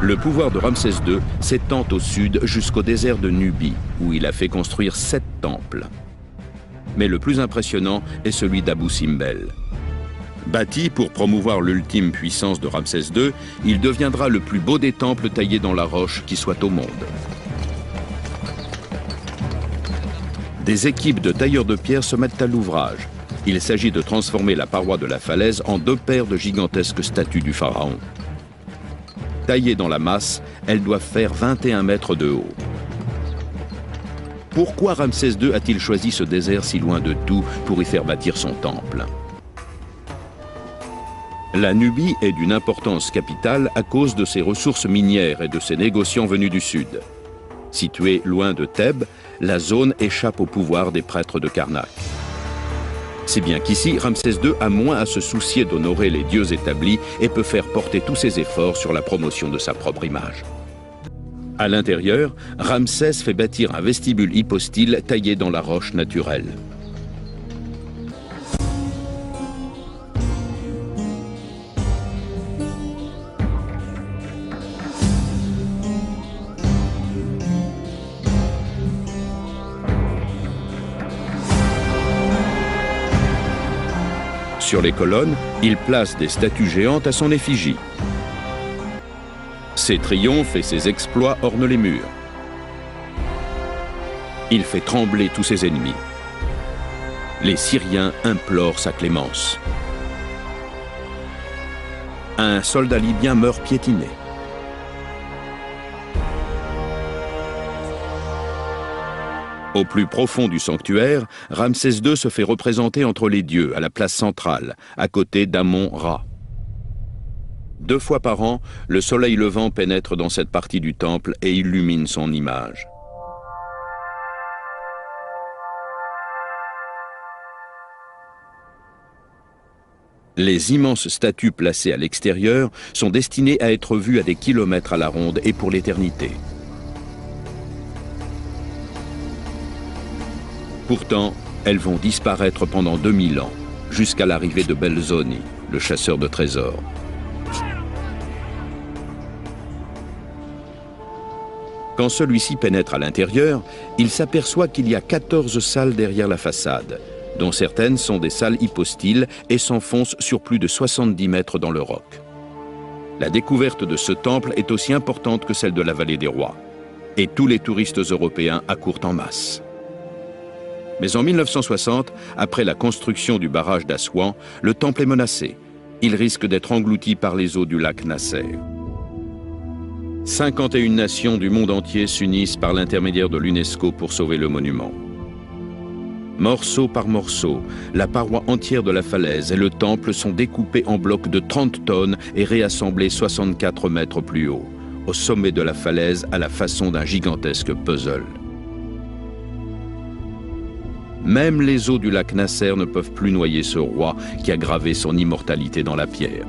Le pouvoir de Ramsès II s'étend au sud jusqu'au désert de Nubie, où il a fait construire 7 temples. Mais le plus impressionnant est celui d'Abou Simbel. Bâti pour promouvoir l'ultime puissance de Ramsès II, il deviendra le plus beau des temples taillés dans la roche qui soit au monde. Des équipes de tailleurs de pierre se mettent à l'ouvrage. Il s'agit de transformer la paroi de la falaise en 2 paires de gigantesques statues du pharaon. Taillées dans la masse, elles doivent faire 21 mètres de haut. Pourquoi Ramsès II a-t-il choisi ce désert si loin de tout pour y faire bâtir son temple? La Nubie est d'une importance capitale à cause de ses ressources minières et de ses négociants venus du sud. Située loin de Thèbes, la zone échappe au pouvoir des prêtres de Karnak. Si bien qu'ici, Ramsès II a moins à se soucier d'honorer les dieux établis et peut faire porter tous ses efforts sur la promotion de sa propre image. À l'intérieur, Ramsès fait bâtir un vestibule hypostyle taillé dans la roche naturelle. Sur les colonnes, il place des statues géantes à son effigie. Ses triomphes et ses exploits ornent les murs. Il fait trembler tous ses ennemis. Les Syriens implorent sa clémence. Un soldat libyen meurt piétiné. Au plus profond du sanctuaire, Ramsès II se fait représenter entre les dieux, à la place centrale, à côté d'Amon-Ra. 2 fois par an, le soleil levant pénètre dans cette partie du temple et illumine son image. Les immenses statues placées à l'extérieur sont destinées à être vues à des kilomètres à la ronde et pour l'éternité. Pourtant, elles vont disparaître pendant 2000 ans, jusqu'à l'arrivée de Belzoni, le chasseur de trésors. Quand celui-ci pénètre à l'intérieur, il s'aperçoit qu'il y a 14 salles derrière la façade, dont certaines sont des salles hypostyles et s'enfoncent sur plus de 70 mètres dans le roc. La découverte de ce temple est aussi importante que celle de la vallée des rois, et tous les touristes européens accourent en masse. Mais en 1960, après la construction du barrage d'Assouan, le temple est menacé. Il risque d'être englouti par les eaux du lac Nasser. 51 nations du monde entier s'unissent par l'intermédiaire de l'UNESCO pour sauver le monument. Morceau par morceau, la paroi entière de la falaise et le temple sont découpés en blocs de 30 tonnes et réassemblés 64 mètres plus haut, au sommet de la falaise à la façon d'un gigantesque puzzle. Même les eaux du lac Nasser ne peuvent plus noyer ce roi qui a gravé son immortalité dans la pierre.